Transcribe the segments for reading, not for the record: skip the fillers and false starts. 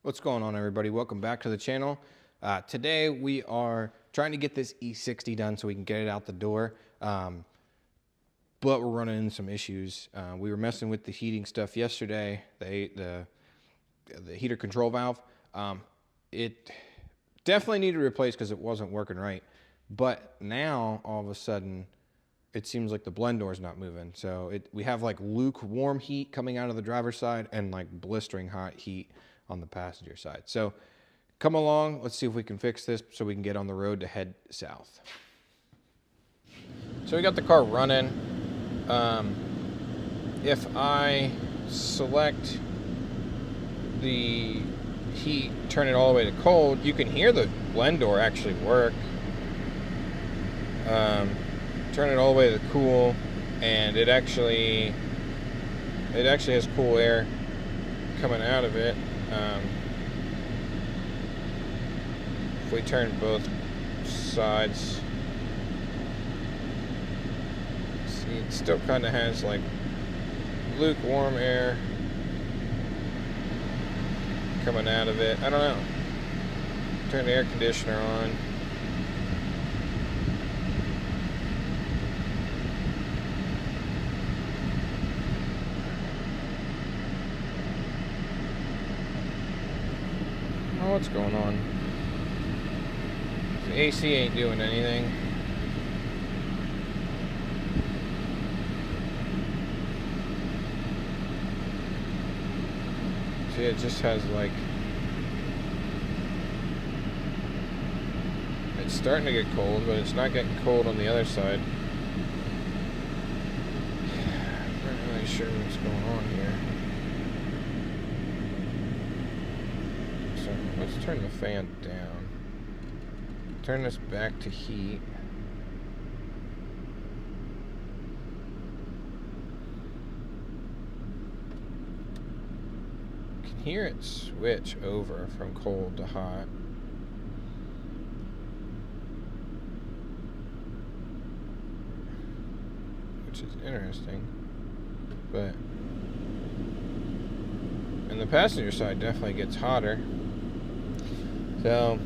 What's going on, everybody? Welcome back to the channel. Today we are trying to get this E60 done so we can get it out the door, but we're running into some issues. We were messing with the heating stuff yesterday, the heater control valve. It definitely needed replaced because it wasn't working right, but now all of a sudden it seems like the blend door is not moving. So we have like lukewarm heat coming out of the driver's side and like blistering hot heat on the passenger side. So come along, let's see if we can fix this so we can get on the road to head south. So we got the car running. If I select the heat, turn it all the way to cold, you can hear the blend door actually work. Turn it all the way to cool, and it actually has cool air coming out of it. If we turn both sides, see, it still kind of has like lukewarm air coming out of it. I don't know. Turn the air conditioner on. Oh, what's going on? The AC ain't doing anything. See, it just has like, it's starting to get cold, but it's not getting cold on the other side. I'm not really sure what's going on here. So let's turn the fan down. Turn this back to heat. You can hear it switch over from cold to hot. Which is interesting. But and the passenger side definitely gets hotter. So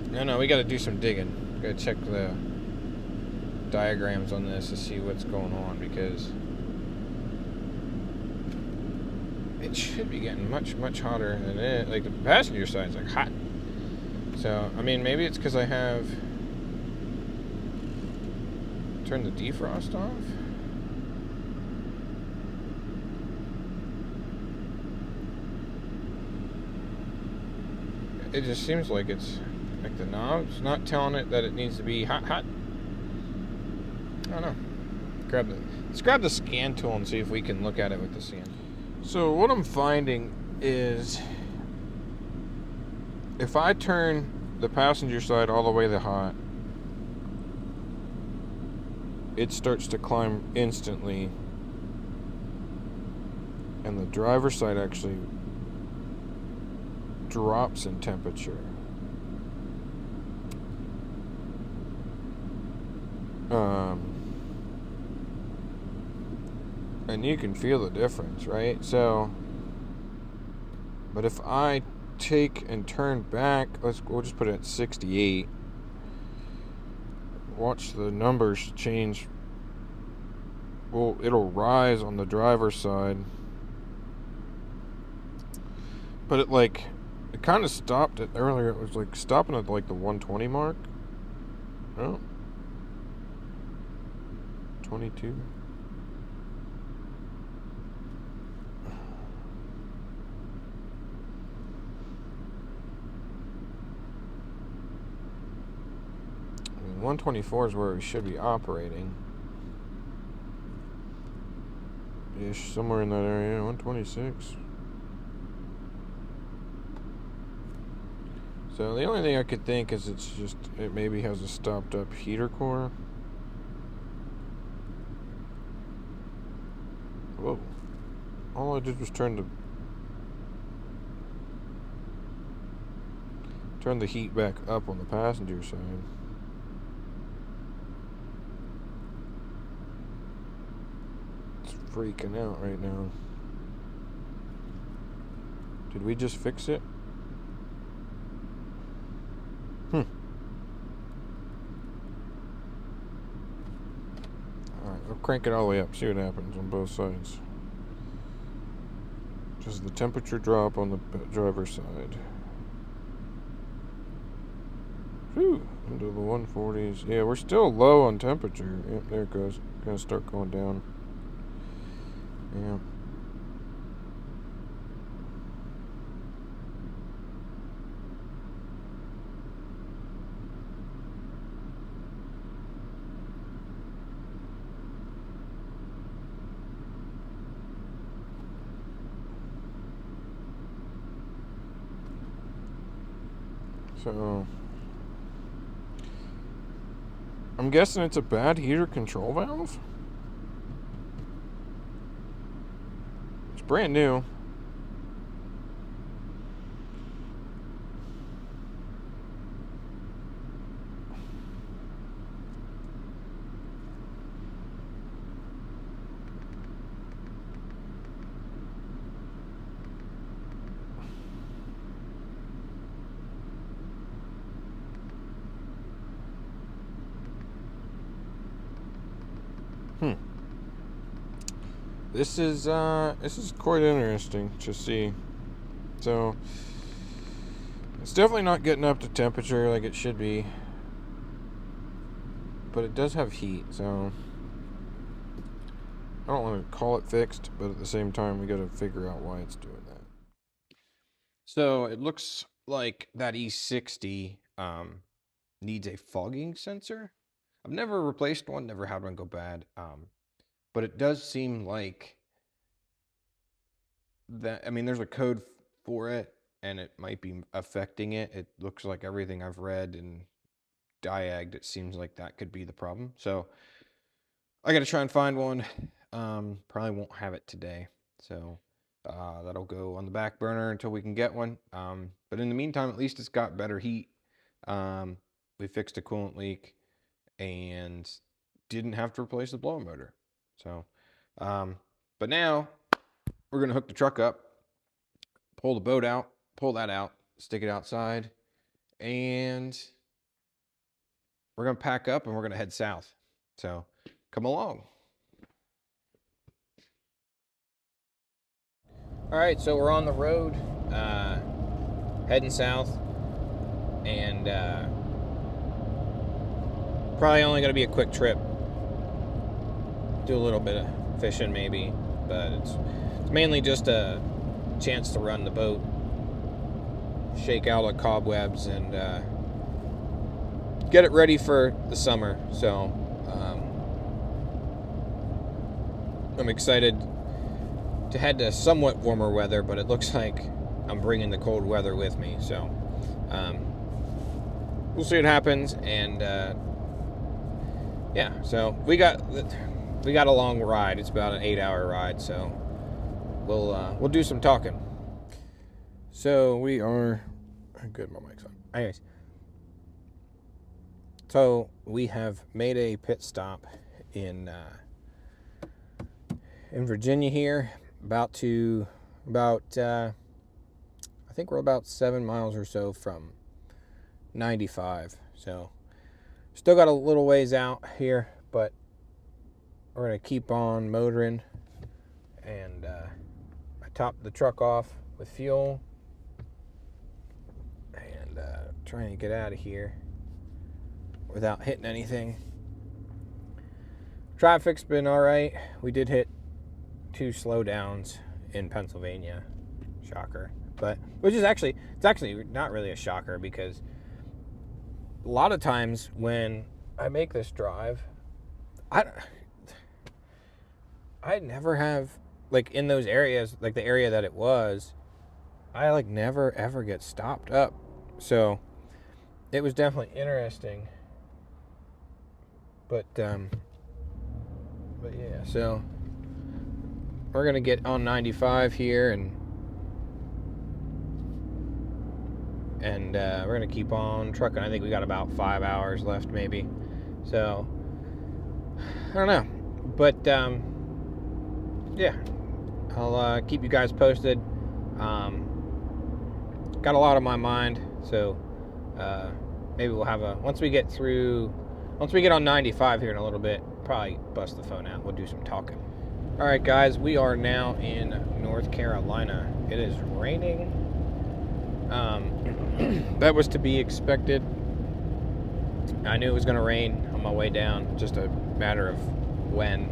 no, we got to do some digging. Got to check the diagrams on this to see what's going on, because it should be getting much hotter than it. Like the passenger side's like hot. So I mean, maybe it's because I have turned the defrost off. It just seems like it's like the knob's not telling it that it needs to be hot. I don't know. Let's grab the scan tool and see if we can look at it with the scan. So what I'm finding is if I turn the passenger side all the way to hot, it starts to climb instantly, and the driver's side actually drops in temperature. And you can feel the difference, right? So, but if I take and turn back, we'll just put it at 68. Watch the numbers change. Well, it'll rise on the driver's side, but it kind of stopped it earlier. It was like stopping at like the 120 mark. Oh. 22. I mean, 124 is where we should be operating. Ish, somewhere in that area. 126. So the only thing I could think is it maybe has a stopped up heater core. Whoa. All I did was turn the heat back up on the passenger side. It's freaking out right now. Did we just fix it? Alright, we'll crank it all the way up, see what happens on both sides. Does the temperature drop on the driver's side? Whew, into the 140s. Yeah, we're still low on temperature. Yep, there it goes. Gonna start going down. Yeah. So, I'm guessing it's a bad heater control valve. It's brand new. This is quite interesting to see. So it's definitely not getting up to temperature like it should be, but it does have heat. So I don't want to call it fixed, but at the same time, we got to figure out why it's doing that. So it looks like that E60 needs a fogging sensor. I've never replaced one, never had one go bad. But it does seem like that, I mean, there's a code for it, and it might be affecting it. It looks like everything I've read and diagged, it seems like that could be the problem. So I got to try and find one. Probably won't have it today. So that'll go on the back burner until we can get one. But in the meantime, at least it's got better heat. We fixed a coolant leak and didn't have to replace the blower motor. So, but now we're going to hook the truck up, pull the boat out, pull that out, stick it outside, and we're going to pack up and we're going to head south. So come along. All right, so we're on the road, heading south, and probably only going to be a quick trip. Do a little bit of fishing maybe, but it's mainly just a chance to run the boat, shake out the cobwebs, and get it ready for the summer. So I'm excited to head to somewhat warmer weather, but it looks like I'm bringing the cold weather with me. So we'll see what happens. And yeah, so we got a long ride. It's about an 8-hour ride, so we'll do some talking. So we are good. My mic's on. Anyways, so we have made a pit stop in Virginia here. I think we're about 7 miles or so from 95. So still got a little ways out here, but we're going to keep on motoring. And I topped the truck off with fuel and trying to get out of here without hitting anything. Traffic's been all right. We did hit 2 slowdowns in Pennsylvania. Shocker. But it's actually not really a shocker, because a lot of times when I make this drive, I never have, like, in those areas, like the area that it was, I like never ever get stopped up. So it was definitely interesting. But yeah, so we're gonna get on 95 here, and we're gonna keep on trucking. I think we got about 5 hours left, maybe. So I don't know, but yeah, I'll keep you guys posted. got a lot on my mind. So maybe we'll have once we get on 95 here in a little bit, probably bust the phone out. We'll do some talking. All right, guys, we are now in North Carolina. It is raining. That was to be expected. I knew it was going to rain on my way down, just a matter of when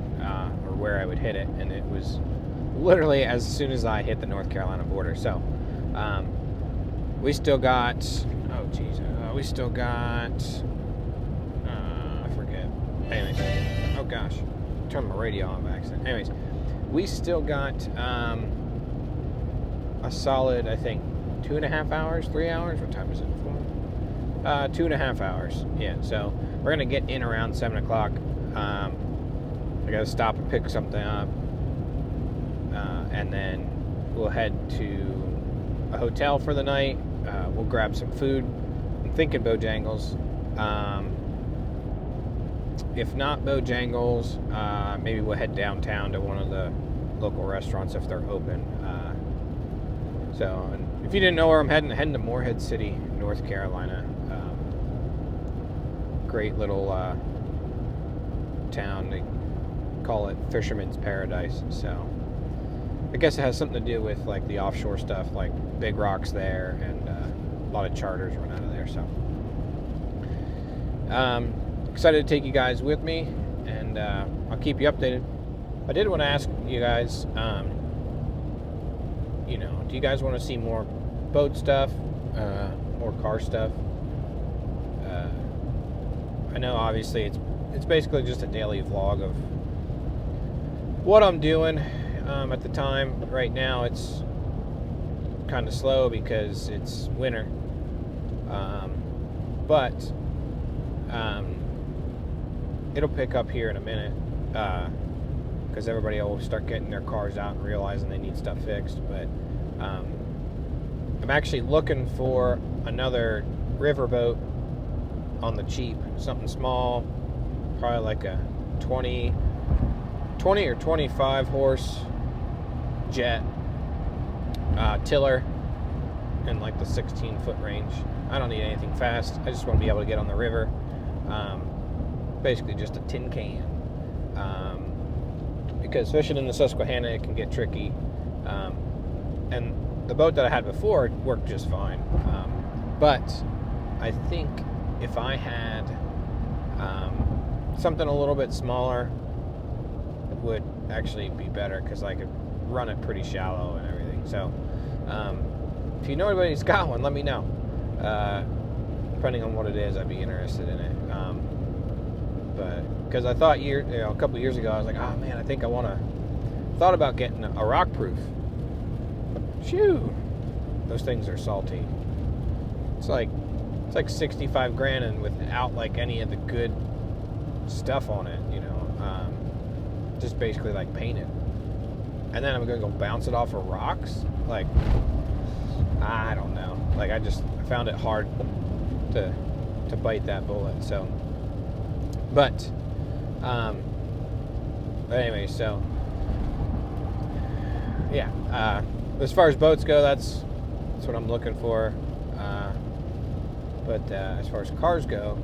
or where I would hit it, and it was literally as soon as I hit the North Carolina border. So we still got, I forget. Anyways, oh gosh, turned my radio on by accident. Anyways, we still got a solid, I think, 2.5 hours, 3 hours. What time is it? 2.5 hours. Yeah, so we're gonna get in around 7 o'clock. I gotta stop and pick something up, and then we'll head to a hotel for the night. We'll grab some food. I'm thinking Bojangles. If not Bojangles, maybe we'll head downtown to one of the local restaurants if they're open. So, if you didn't know where I'm heading to Morehead City, North Carolina. Great little town. They call it Fisherman's Paradise. So, I guess it has something to do with like the offshore stuff, like big rocks there, and a lot of charters run out of there. So, excited to take you guys with me, and I'll keep you updated. I did want to ask you guys, do you guys want to see more boat stuff, more car stuff? I know obviously it's basically just a daily vlog of what I'm doing at the time. Right now it's kind of slow because it's winter, but it'll pick up here in a minute, because everybody will start getting their cars out and realizing they need stuff fixed. But I'm actually looking for another riverboat on the cheap, something small, probably like a 20 or 25 horse jet tiller in like the 16-foot range. I don't need anything fast. I just want to be able to get on the river. Basically just a tin can. Because fishing in the Susquehanna, it can get tricky. And the boat that I had before worked just fine. But I think if I had something a little bit smaller, it would actually be better, because I could run it pretty shallow and everything. So if you know anybody who's got one, let me know. Depending on what it is, I'd be interested in it. But because I thought a couple of years ago, I was like, oh man, I think thought about getting a rock proof. Shoo, those things are salty. It's like 65 grand, and without like any of the good stuff on it, just basically like painted. And then I'm gonna go bounce it off of rocks. Like, I don't know. Like, I found it hard to bite that bullet. So, but anyway, so yeah. As far as boats go, that's what I'm looking for. But as far as cars go,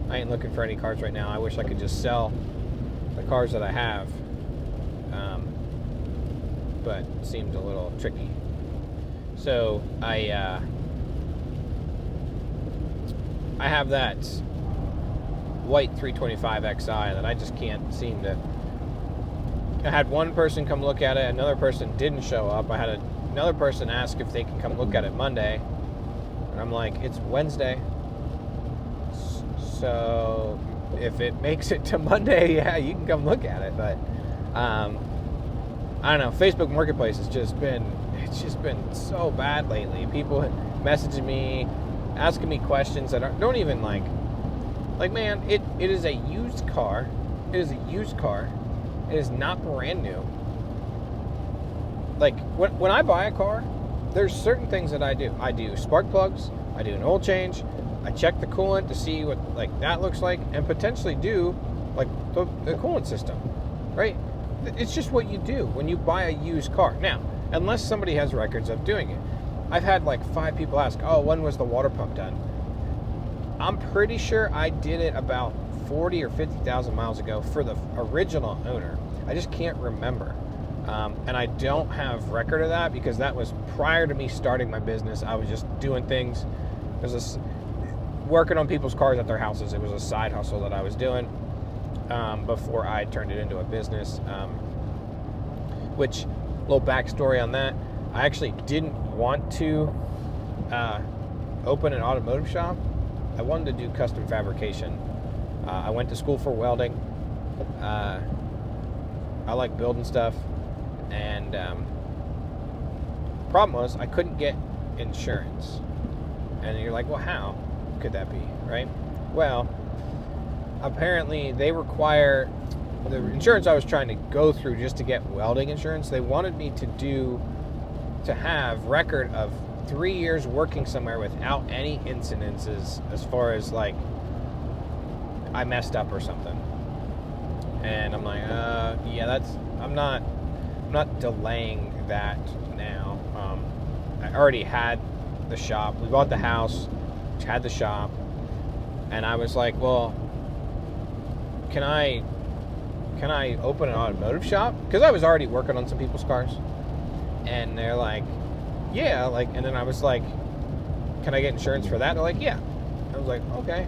I ain't looking for any cars right now. I wish I could just sell the cars that I have, but it seems a little tricky. So I have that white 325 XI that I just can't seem to. I had one person come look at it, another person didn't show up. I had another person ask if they can come look at it Monday, and I'm like, it's Wednesday. So if it makes it to Monday, yeah, you can come look at it. But I don't know. Facebook Marketplace it's just been so bad lately. People messaging me, asking me questions that don't even like man, it is a used car. It is a used car. It is not brand new. Like when I buy a car, there's certain things that I do. I do spark plugs. I do an oil change. I check the coolant to see what like that looks like, and potentially do like the coolant system, right? It's just what you do when you buy a used car. Now, unless somebody has records of doing it. I've had like 5 people ask, oh, when was the water pump done? I'm pretty sure I did it about 40 or 50,000 miles ago for the original owner. I just can't remember. And I don't have record of that because that was prior to me starting my business. I was just doing things. It was working on people's cars at their houses. It was a side hustle that I was doing before I turned it into a business. Which, little backstory on that, I actually didn't want to open an automotive shop. I wanted to do custom fabrication. I went to school for welding. I like building stuff. And problem was, I couldn't get insurance. And you're like, well, how could that be, right? Well, apparently they require the insurance I was trying to go through just to get welding insurance. They wanted me to have record of 3 years working somewhere without any incidences as far as like I messed up or something. And I'm like, yeah, I'm not delaying that now. I already had the shop. We bought the house, which had the shop, and I was like, well, can I open an automotive shop? Because I was already working on some people's cars. And they're like, yeah, like, and then I was like, can I get insurance for that? They're like, yeah. I was like, okay.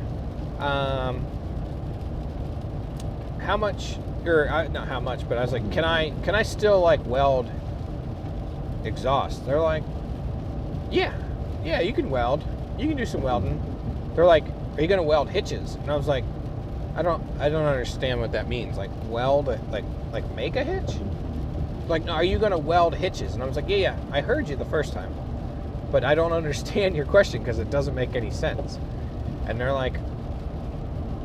How much, or not how much, but I was like, can I still like weld exhaust? They're like, yeah, you can weld. You can do some welding. They're like, are you gonna weld hitches? And I was like, I don't understand what that means. Like weld, like make a hitch? Like, no, are you gonna weld hitches? And I was like, yeah, I heard you the first time, but I don't understand your question because it doesn't make any sense. And they're like,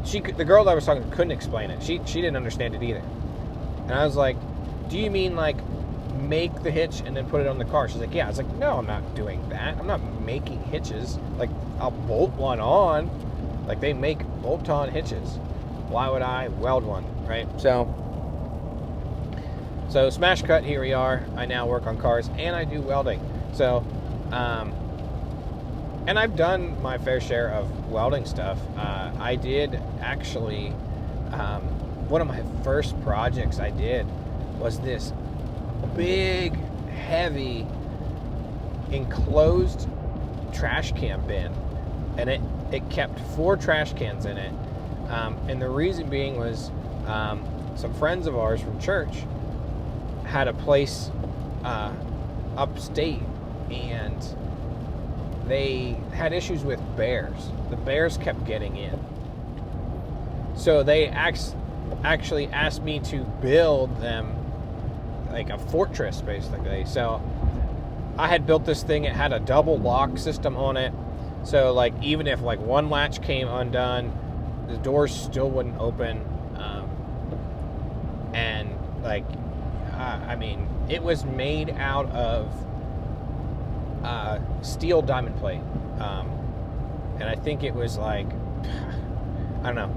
the girl that I was talking to couldn't explain it. She didn't understand it either. And I was like, do you mean like make the hitch and then put it on the car? She's like, yeah. I was like, no, I'm not doing that. I'm not making hitches. Like, I'll bolt one on. Like, they make bolt-on hitches. Why would I weld one, right? So smash cut, here we are. I now work on cars and I do welding. So, and I've done my fair share of welding stuff. I did actually, one of my first projects I did was this big, heavy, enclosed trash can bin. And it kept 4 trash cans in it. And the reason being was some friends of ours from church had a place upstate, and they had issues with bears. The bears kept getting in. So they actually asked me to build them like a fortress, basically. So I had built this thing. It had a double lock system on it. So like even if like one latch came undone, the doors still wouldn't open. And like, I mean, it was made out of steel diamond plate. And I think it was like, I don't know.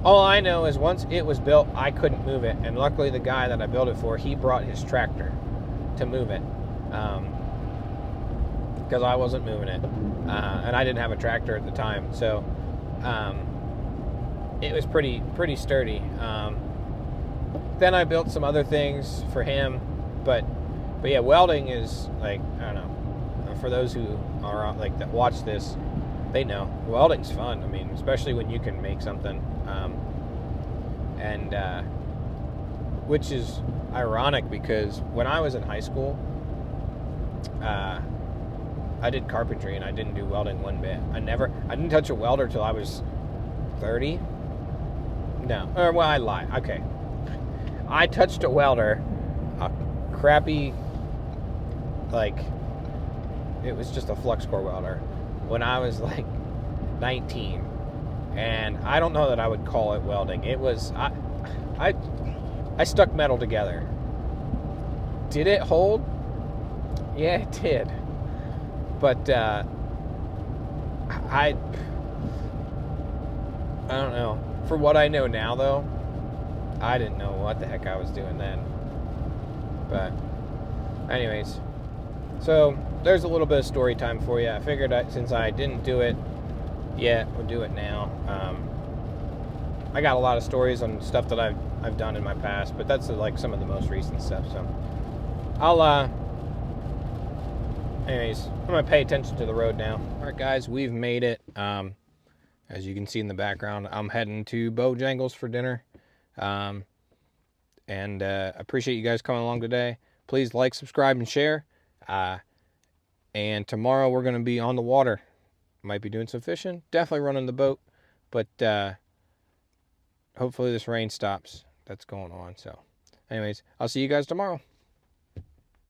All I know is once it was built, I couldn't move it. And luckily the guy that I built it for, he brought his tractor to move it. Because I wasn't moving it. And I didn't have a tractor at the time. So it was pretty sturdy. Then I built some other things for him. But yeah, welding is like, I don't know. For those who are like that watch this, they know welding's fun. I mean, especially when you can make something. Which is ironic because when I was in high school, I did carpentry and I didn't do welding one bit. I didn't touch a welder till I was 30. No, or well, I lied. Okay, I touched a welder, a crappy, like, it was just a flux core welder when I was like 19. And I don't know that I would call it welding. It was, I stuck metal together. Did it hold? Yeah, it did. But I don't know. For what I know now, though, I didn't know what the heck I was doing then. But anyways, so there's a little bit of story time for you. I figured since I didn't do it yet, we'll do it now. I got a lot of stories on stuff that I've done in my past, but that's like some of the most recent stuff. So I'll anyways, I'm gonna pay attention to the road now. All right, guys, we've made it. As you can see in the background, I'm heading to Bojangles for dinner. And appreciate you guys coming along today. Please like, subscribe, and share. And tomorrow we're going to be on the water. Might be doing some fishing. Definitely running the boat. But hopefully this rain stops that's going on. So anyways, I'll see you guys tomorrow.